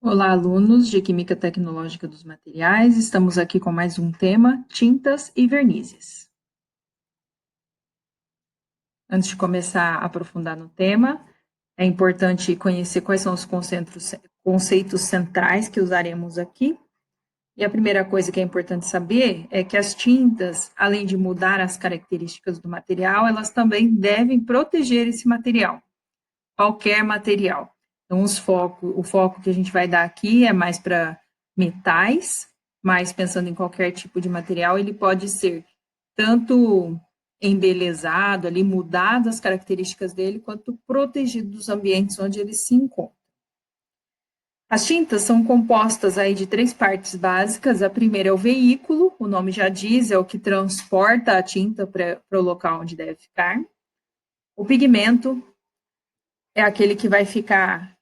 Olá, alunos de Química Tecnológica dos Materiais. Estamos aqui com mais um tema, tintas e vernizes. Antes de começar a aprofundar no tema, é importante conhecer quais são os conceitos centrais que usaremos aqui. E a primeira coisa que é importante saber é que as tintas, além de mudar as características do material, elas também devem proteger esse material, qualquer material. Então, o foco que a gente vai dar aqui é mais para metais, mas pensando em qualquer tipo de material, ele pode ser tanto embelezado, ali, mudado as características dele, quanto protegido dos ambientes onde ele se encontra. As tintas são compostas aí de três partes básicas. A primeira é o veículo, o nome já diz, é o que transporta a tinta para o local onde deve ficar. O pigmento é aquele que vai ficar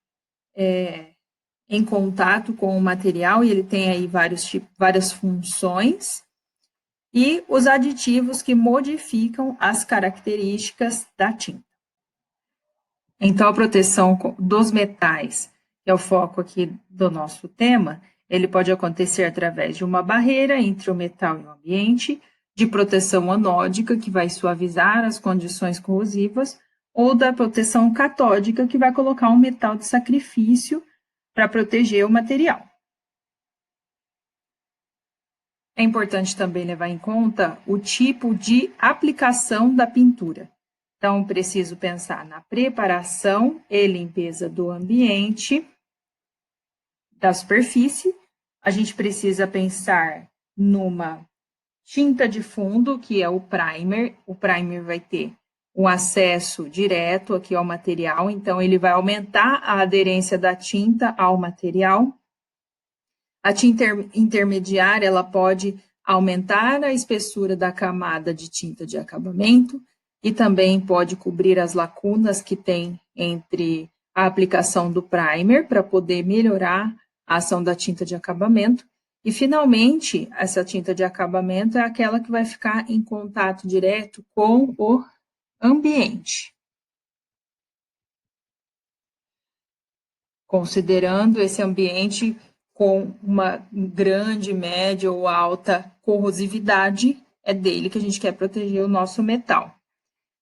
em contato com o material, e ele tem aí várias funções, e os aditivos que modificam as características da tinta. Então, a proteção dos metais, que é o foco aqui do nosso tema, ele pode acontecer através de uma barreira entre o metal e o ambiente, de proteção anódica, que vai suavizar as condições corrosivas, ou da proteção catódica, que vai colocar um metal de sacrifício para proteger o material. É importante também levar em conta o tipo de aplicação da pintura. Então, preciso pensar na preparação e limpeza do ambiente, da superfície. A gente precisa pensar numa tinta de fundo, que é o primer. O primer vai ter um acesso direto aqui ao material, então ele vai aumentar a aderência da tinta ao material. A tinta intermediária, ela pode aumentar a espessura da camada de tinta de acabamento e também pode cobrir as lacunas que tem entre a aplicação do primer para poder melhorar a ação da tinta de acabamento. E, finalmente, essa tinta de acabamento é aquela que vai ficar em contato direto com o ambiente. Considerando esse ambiente com uma grande, média ou alta corrosividade, é dele que a gente quer proteger o nosso metal.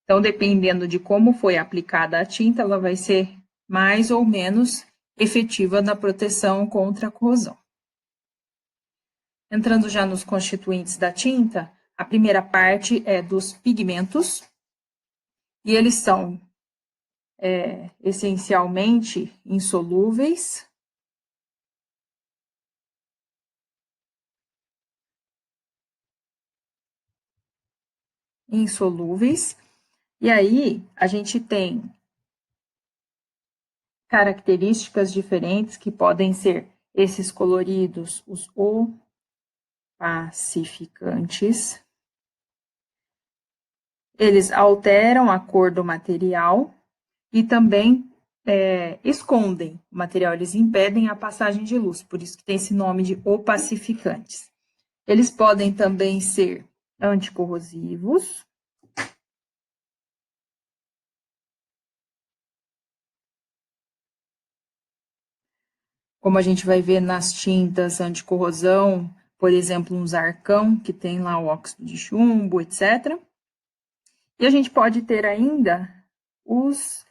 Então, dependendo de como foi aplicada a tinta, ela vai ser mais ou menos efetiva na proteção contra a corrosão. Entrando já nos constituintes da tinta, a primeira parte é dos pigmentos, e eles são essencialmente insolúveis, e aí a gente tem características diferentes que podem ser esses coloridos, os opacificantes. Eles alteram a cor do material e também escondem o material, eles impedem a passagem de luz, por isso que tem esse nome de opacificantes. Eles podem também ser anticorrosivos, como a gente vai ver nas tintas anticorrosão, por exemplo, um Zarcão, que tem lá o óxido de chumbo, etc. E a gente pode ter ainda os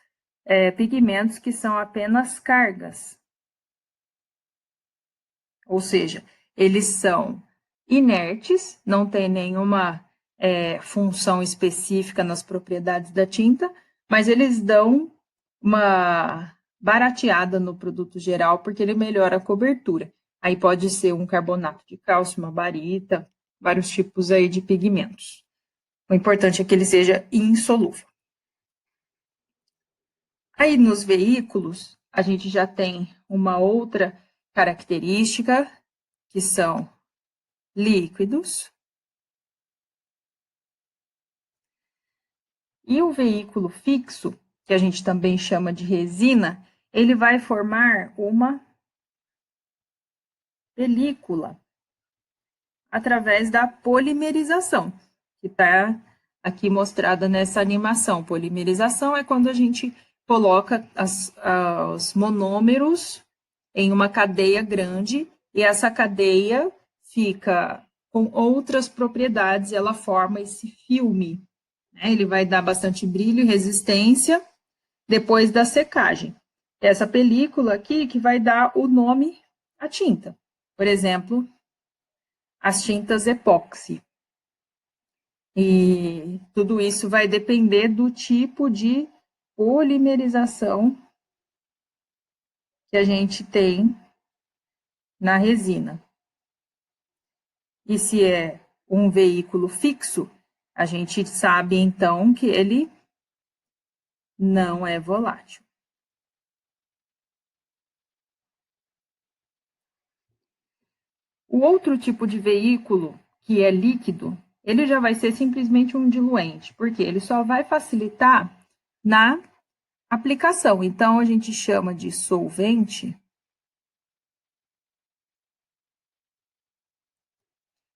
pigmentos que são apenas cargas. Ou seja, eles são inertes, não tem nenhuma função específica nas propriedades da tinta, mas eles dão uma barateada no produto geral, porque ele melhora a cobertura. Aí pode ser um carbonato de cálcio, uma barita, vários tipos aí de pigmentos. O importante é que ele seja insolúvel. Aí nos veículos, a gente já tem uma outra característica, que são líquidos. E o veículo fixo, que a gente também chama de resina, ele vai formar uma película através da polimerização, que está aqui mostrada nessa animação. Polimerização é quando a gente coloca os monômeros em uma cadeia grande, e essa cadeia fica com outras propriedades, ela forma esse filme, né? Ele vai dar bastante brilho e resistência depois da secagem. Essa película aqui que vai dar o nome à tinta. Por exemplo, as tintas epóxi. E tudo isso vai depender do tipo de polimerização que a gente tem na resina. E se é um veículo fixo, a gente sabe então que ele não é volátil. O outro tipo de veículo, que é líquido, ele já vai ser simplesmente um diluente, porque ele só vai facilitar na aplicação. Então, a gente chama de solvente,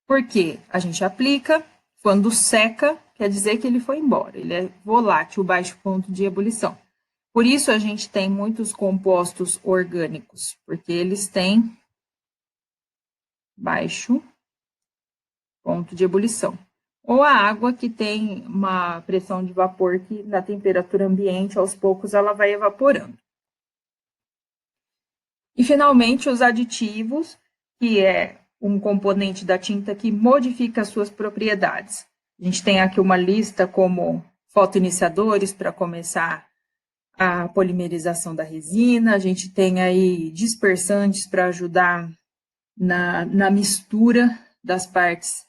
porque a gente aplica, quando seca, quer dizer que ele foi embora, ele é volátil, baixo ponto de ebulição. Por isso, a gente tem muitos compostos orgânicos, porque eles têm baixo ponto de ebulição. Ou a água que tem uma pressão de vapor que, na temperatura ambiente, aos poucos, ela vai evaporando. E, finalmente, os aditivos, que é um componente da tinta que modifica as suas propriedades. A gente tem aqui uma lista como fotoiniciadores para começar a polimerização da resina, a gente tem aí dispersantes para ajudar na mistura das partes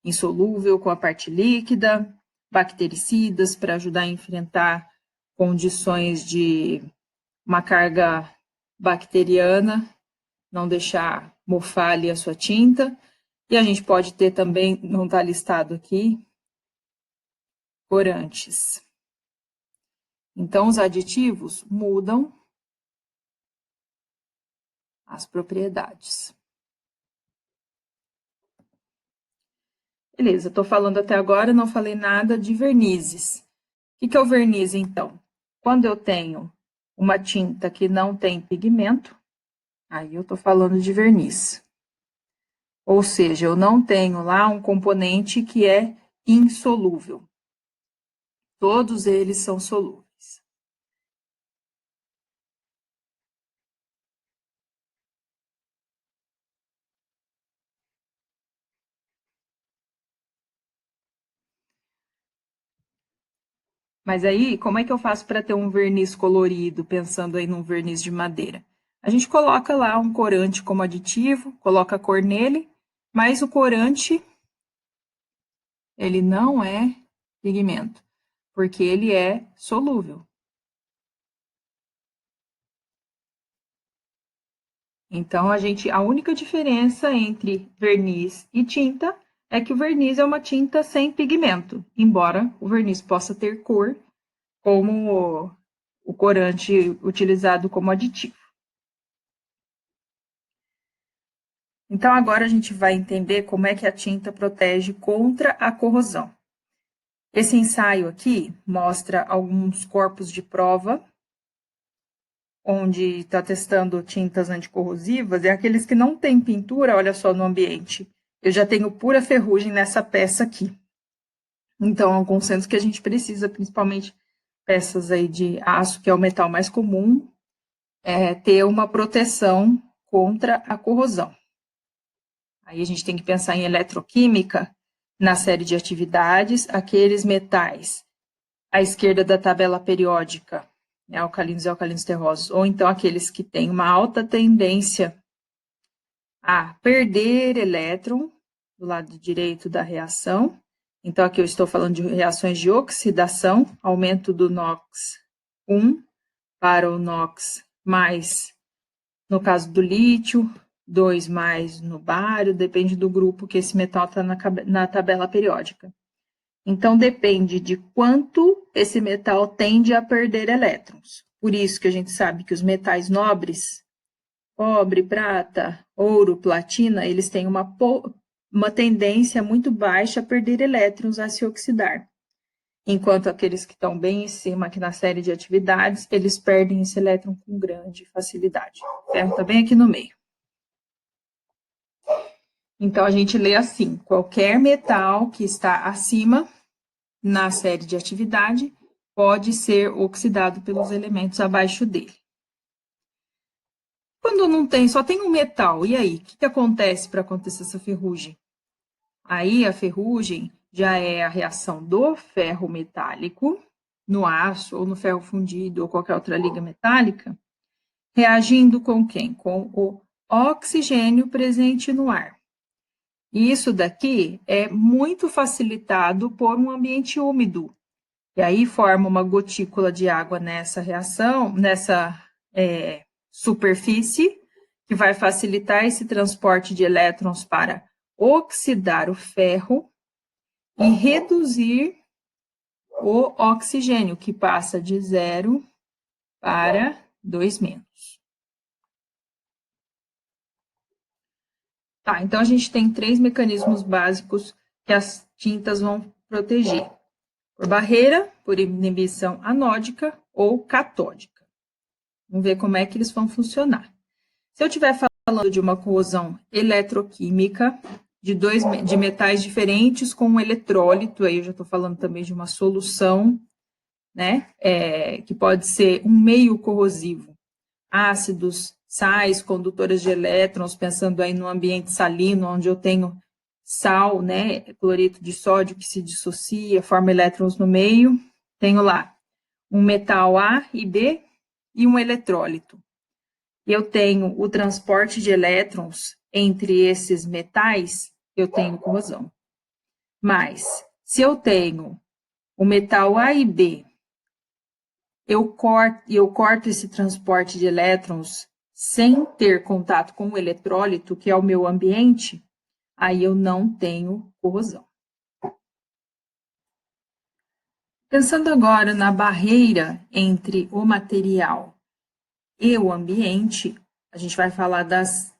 insolúvel com a parte líquida, bactericidas para ajudar a enfrentar condições de uma carga bacteriana, não deixar mofar ali a sua tinta. E a gente pode ter também, não está listado aqui, corantes. Então, os aditivos mudam as propriedades. Beleza, estou falando até agora, não falei nada de vernizes. O que é o verniz, então? Quando eu tenho uma tinta que não tem pigmento, aí eu estou falando de verniz. Ou seja, eu não tenho lá um componente que é insolúvel. Todos eles são solúveis. Mas aí, como é que eu faço para ter um verniz colorido, pensando aí num verniz de madeira? A gente coloca lá um corante como aditivo, coloca a cor nele, mas o corante, ele não é pigmento, porque ele é solúvel. Então, a única diferença entre verniz e tinta é que o verniz é uma tinta sem pigmento, embora o verniz possa ter cor, como o corante utilizado como aditivo. Então, agora a gente vai entender como é que a tinta protege contra a corrosão. Esse ensaio aqui mostra alguns corpos de prova, onde está testando tintas anticorrosivas, e aqueles que não têm pintura, olha só, no ambiente. Eu já tenho pura ferrugem nessa peça aqui. Então, é um consenso que a gente precisa, principalmente peças aí de aço, que é o metal mais comum, ter uma proteção contra a corrosão. Aí a gente tem que pensar em eletroquímica na série de atividades, aqueles metais à esquerda da tabela periódica, né, alcalinos e alcalinos terrosos, ou então aqueles que têm uma alta tendência a perder elétron do lado direito da reação. Então, aqui eu estou falando de reações de oxidação, aumento do NOx 1 para o NOx mais, no caso do lítio, 2 mais no bário, depende do grupo que esse metal está na tabela periódica. Então, depende de quanto esse metal tende a perder elétrons. Por isso que a gente sabe que os metais nobres, cobre, prata, ouro, platina, eles têm uma tendência muito baixa a perder elétrons, a se oxidar. enquanto aqueles que estão bem em cima aqui na série de atividades, eles perdem esse elétron com grande facilidade. O ferro está bem aqui no meio. Então, a gente lê assim: qualquer metal que está acima na série de atividade pode ser oxidado pelos elementos abaixo dele. Quando não tem, só tem um metal, e aí? O que acontece para acontecer essa ferrugem? Aí a ferrugem já é a reação do ferro metálico no aço ou no ferro fundido ou qualquer outra liga metálica, reagindo com quem? Com o oxigênio presente no ar. E isso daqui é muito facilitado por um ambiente úmido. E aí forma uma gotícula de água nessa reação, nessa superfície, que vai facilitar esse transporte de elétrons para oxidar o ferro e reduzir o oxigênio, que passa de 0 para 2-. Tá, então a gente tem 3 mecanismos básicos que as tintas vão proteger: por barreira, por inibição anódica ou catódica. Vamos ver como é que eles vão funcionar. Se eu estiver falando de uma corrosão eletroquímica, de metais diferentes com um eletrólito, aí eu já estou falando também de uma solução, né, que pode ser um meio corrosivo. Ácidos, sais, condutoras de elétrons, pensando aí no ambiente salino, onde eu tenho sal, né, cloreto de sódio que se dissocia, forma elétrons no meio. Tenho lá um metal A e B e um eletrólito. Eu tenho o transporte de elétrons entre esses metais, eu tenho corrosão. Mas, se eu tenho o metal A e B, eu corto esse transporte de elétrons sem ter contato com o eletrólito, que é o meu ambiente, aí eu não tenho corrosão. Pensando agora na barreira entre o material e o ambiente, a gente vai falar das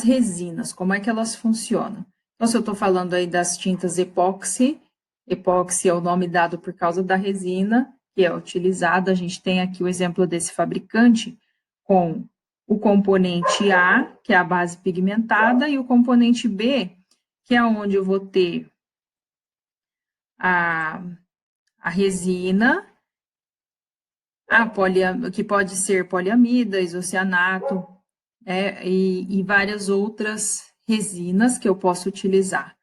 resinas, como é que elas funcionam. Então, se eu estou falando aí das tintas epóxi é o nome dado por causa da resina que é utilizada. A gente tem aqui o exemplo desse fabricante com o componente A, que é a base pigmentada, e o componente B, que é onde eu vou ter a resina, que pode ser poliamida, isocianato, e várias outras resinas que eu posso utilizar.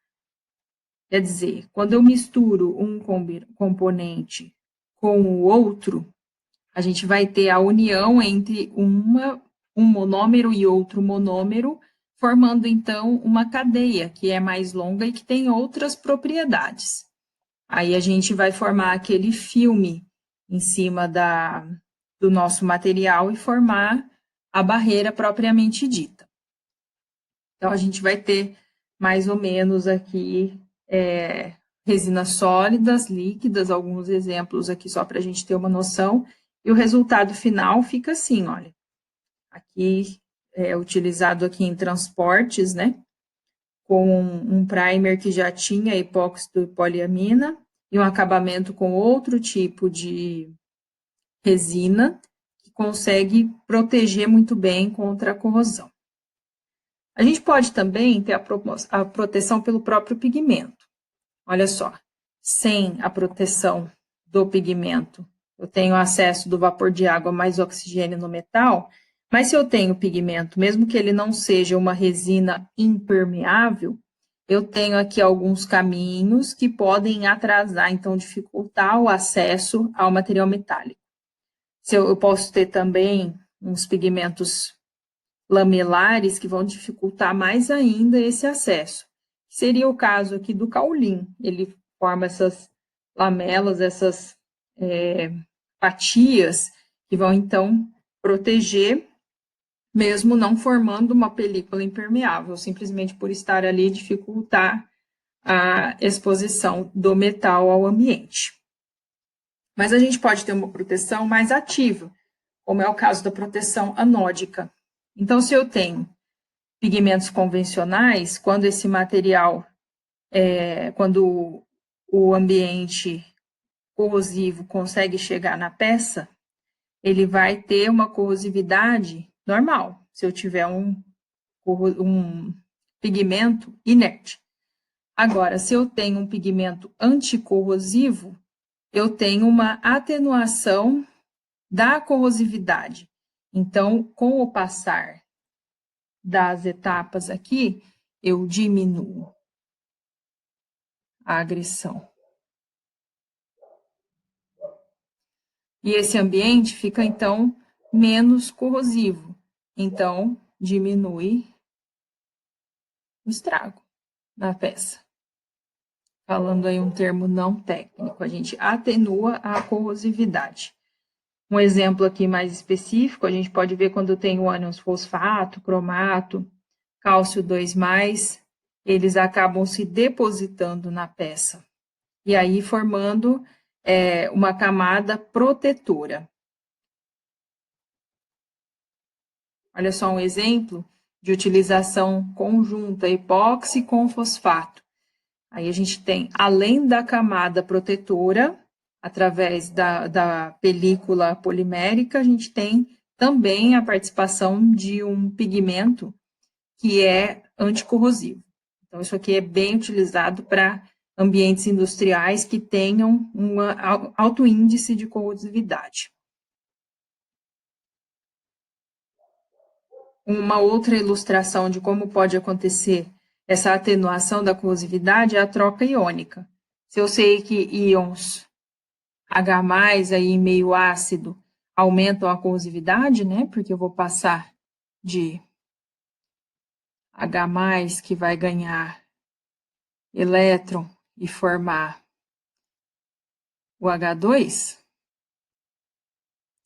Quer dizer, quando eu misturo um componente com o outro, a gente vai ter a união entre um monômero e outro monômero, formando então uma cadeia que é mais longa e que tem outras propriedades. Aí a gente vai formar aquele filme em cima do nosso material e formar a barreira propriamente dita. Então, a gente vai ter mais ou menos aqui resinas sólidas, líquidas, alguns exemplos aqui só para a gente ter uma noção, e o resultado final fica assim, olha, aqui é utilizado aqui em transportes, né, com um primer que já tinha epóxido e poliamina, e um acabamento com outro tipo de resina, que consegue proteger muito bem contra a corrosão. A gente pode também ter a proteção pelo próprio pigmento. Olha só, sem a proteção do pigmento, eu tenho acesso do vapor de água mais oxigênio no metal, mas se eu tenho pigmento, mesmo que ele não seja uma resina impermeável, eu tenho aqui alguns caminhos que podem atrasar, então dificultar o acesso ao material metálico. Eu posso ter também uns pigmentos lamelares que vão dificultar mais ainda esse acesso. Seria o caso aqui do caulim. Ele forma essas lamelas, essas fatias que vão então proteger, mesmo não formando uma película impermeável, simplesmente por estar ali dificultar a exposição do metal ao ambiente. Mas a gente pode ter uma proteção mais ativa, como é o caso da proteção anódica. Então, se eu tenho pigmentos convencionais, quando esse material, quando o ambiente corrosivo consegue chegar na peça, ele vai ter uma corrosividade normal, se eu tiver um pigmento inerte. Agora, se eu tenho um pigmento anticorrosivo, eu tenho uma atenuação da corrosividade. Então, com o passar das etapas aqui, eu diminuo a agressão. E esse ambiente fica, então, menos corrosivo. Então, diminui o estrago na peça. Falando aí um termo não técnico, a gente atenua a corrosividade. Um exemplo aqui mais específico, a gente pode ver quando tem o ânions fosfato, cromato, cálcio 2+, eles acabam se depositando na peça. E aí formando uma camada protetora. Olha só um exemplo de utilização conjunta, epóxi com fosfato. Aí a gente tem, além da camada protetora, através da película polimérica, a gente tem também a participação de um pigmento que é anticorrosivo. Então, isso aqui é bem utilizado para ambientes industriais que tenham um alto índice de corrosividade. Uma outra ilustração de como pode acontecer essa atenuação da corrosividade é a troca iônica. Se eu sei que íons H+, aí meio ácido, aumentam a corrosividade, né? Porque eu vou passar de H+, que vai ganhar elétron e formar o H2.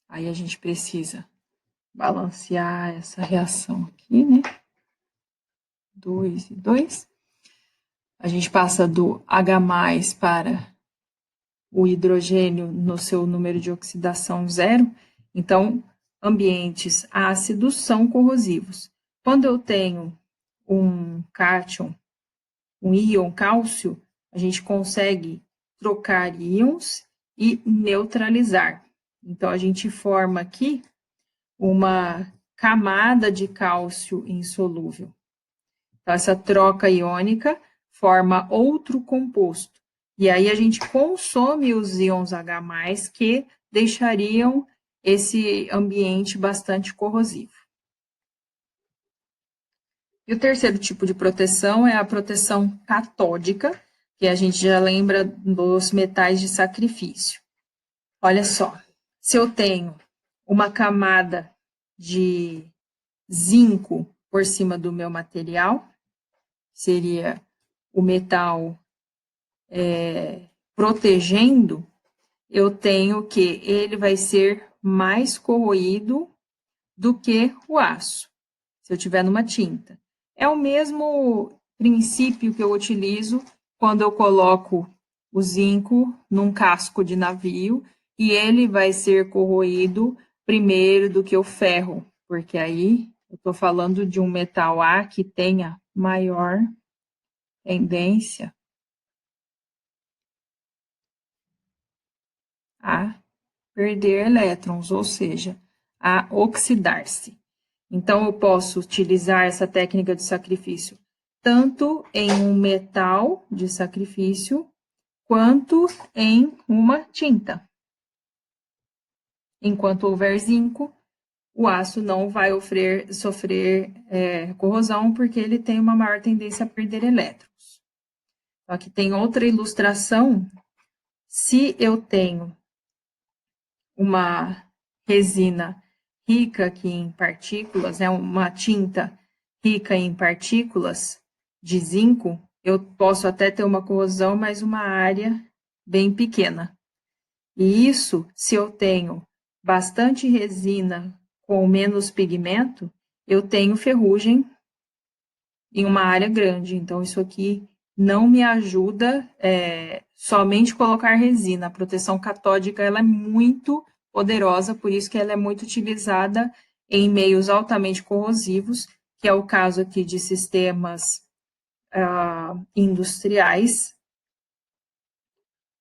Aí a gente precisa balancear essa reação aqui, né? 2 e 2. A gente passa do H+ para o hidrogênio no seu número de oxidação 0. Então, ambientes ácidos são corrosivos. Quando eu tenho um cátion, um íon cálcio, a gente consegue trocar íons e neutralizar. Então, a gente forma aqui uma camada de cálcio insolúvel. Então, essa troca iônica forma outro composto. E aí a gente consome os íons H+, que deixariam esse ambiente bastante corrosivo. E o terceiro tipo de proteção é a proteção catódica, que a gente já lembra dos metais de sacrifício. Olha só, se eu tenho uma camada de zinco por cima do meu material, seria o metal protegendo, eu tenho que ele vai ser mais corroído do que o aço, se eu tiver numa tinta. É o mesmo princípio que eu utilizo quando eu coloco o zinco num casco de navio e ele vai ser corroído primeiro do que o ferro, porque aí eu estou falando de um metal A que tenha maior tendência a perder elétrons, ou seja, a oxidar-se. Então, eu posso utilizar essa técnica de sacrifício tanto em um metal de sacrifício, quanto em uma tinta. Enquanto houver zinco, o aço não vai sofrer corrosão, porque ele tem uma maior tendência a perder elétrons. Aqui tem outra ilustração. Se eu tenho uma resina rica aqui em partículas, uma tinta rica em partículas de zinco, eu posso até ter uma corrosão, mas uma área bem pequena. E isso, se eu tenho bastante resina com menos pigmento, eu tenho ferrugem em uma área grande. Então, isso aqui não me ajuda somente colocar resina. A proteção catódica ela é muito poderosa, por isso que ela é muito utilizada em meios altamente corrosivos, que é o caso aqui de sistemas industriais,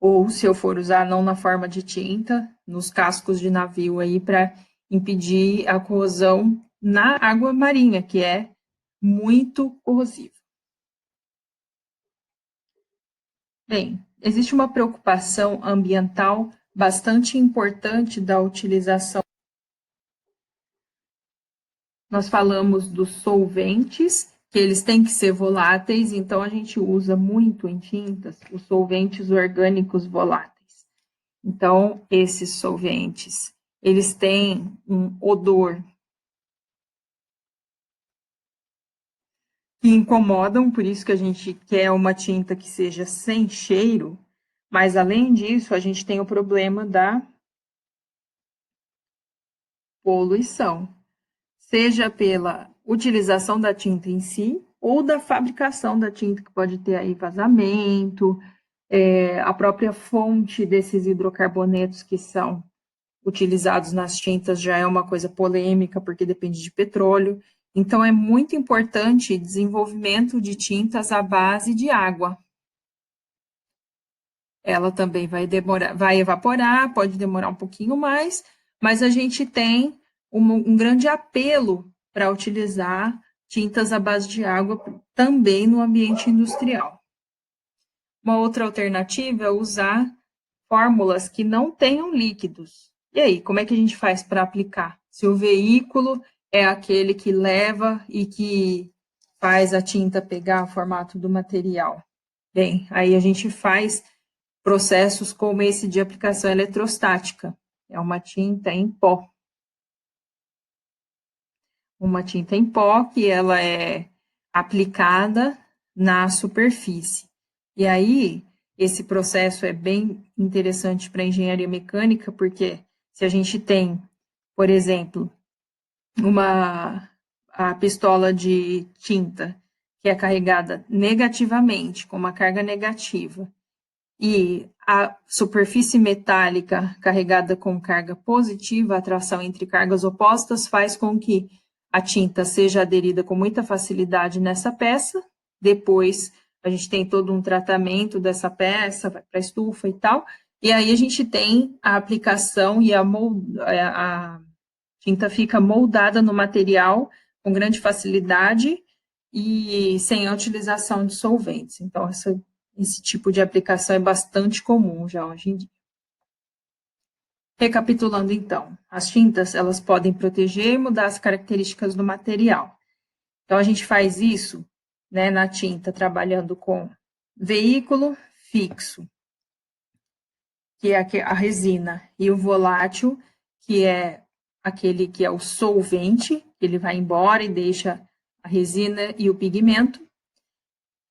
ou se eu for usar não na forma de tinta, nos cascos de navio aí para impedir a corrosão na água marinha, que é muito corrosiva. Bem, existe uma preocupação ambiental bastante importante da utilização. Nós falamos dos solventes, que eles têm que ser voláteis, então a gente usa muito em tintas os solventes orgânicos voláteis. Então, esses solventes, eles têm um odor que incomodam, por isso que a gente quer uma tinta que seja sem cheiro, mas além disso, a gente tem o problema da poluição, seja pela utilização da tinta em si, ou da fabricação da tinta, que pode ter aí vazamento, a própria fonte desses hidrocarbonetos que são utilizados nas tintas já é uma coisa polêmica, porque depende de petróleo. Então, é muito importante o desenvolvimento de tintas à base de água. Ela também vai evaporar, pode demorar um pouquinho mais, mas a gente tem um grande apelo para utilizar tintas à base de água também no ambiente industrial. Uma outra alternativa é usar fórmulas que não tenham líquidos. E aí, como é que a gente faz para aplicar? Se o veículo é aquele que leva e que faz a tinta pegar o formato do material. Bem, aí a gente faz processos como esse de aplicação eletrostática. É uma tinta em pó. Uma tinta em pó que ela é aplicada na superfície. E aí, esse processo é bem interessante para a engenharia mecânica, porque se a gente tem, por exemplo, a pistola de tinta que é carregada negativamente, com uma carga negativa, e a superfície metálica carregada com carga positiva, a atração entre cargas opostas faz com que a tinta seja aderida com muita facilidade nessa peça, depois a gente tem todo um tratamento dessa peça, vai para a estufa e tal, e aí a gente tem a aplicação e a tinta fica moldada no material com grande facilidade e sem a utilização de solventes. Então, esse tipo de aplicação é bastante comum já hoje em dia. Recapitulando, então, as tintas elas podem proteger e mudar as características do material. Então, a gente faz isso, né, na tinta, trabalhando com veículo fixo, que é a resina, e o volátil, que é aquele que é o solvente, ele vai embora e deixa a resina e o pigmento.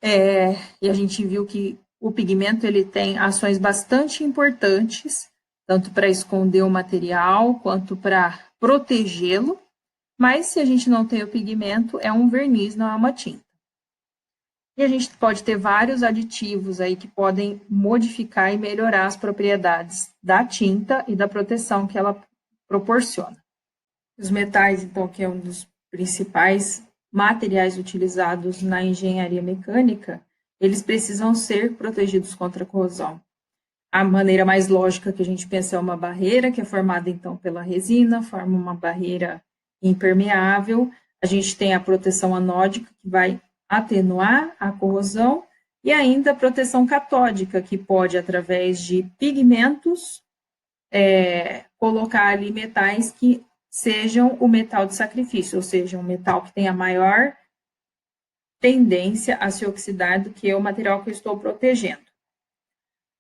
E a gente viu que o pigmento ele tem ações bastante importantes, tanto para esconder o material quanto para protegê-lo, mas se a gente não tem o pigmento, é um verniz, não é uma tinta. E a gente pode ter vários aditivos aí que podem modificar e melhorar as propriedades da tinta e da proteção que ela proporciona. Os metais, então, que é um dos principais materiais utilizados na engenharia mecânica, eles precisam ser protegidos contra a corrosão. A maneira mais lógica que a gente pensa é uma barreira, que é formada, então, pela resina, forma uma barreira impermeável. A gente tem a proteção anódica, que vai atenuar a corrosão, e ainda a proteção catódica, que pode, através de pigmentos, colocar ali metais que sejam o metal de sacrifício, ou seja, um metal que tenha maior tendência a se oxidar do que o material que eu estou protegendo.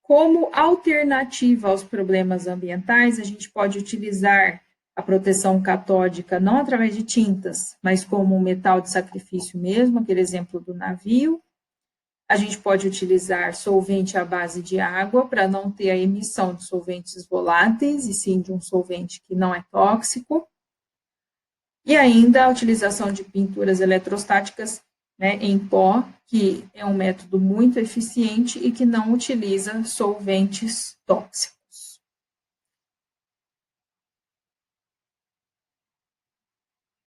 Como alternativa aos problemas ambientais, a gente pode utilizar a proteção catódica não através de tintas, mas como um metal de sacrifício mesmo, aquele exemplo do navio. A gente pode utilizar solvente à base de água para não ter a emissão de solventes voláteis, e sim de um solvente que não é tóxico. E ainda a utilização de pinturas eletrostáticas, né, em pó, que é um método muito eficiente e que não utiliza solventes tóxicos.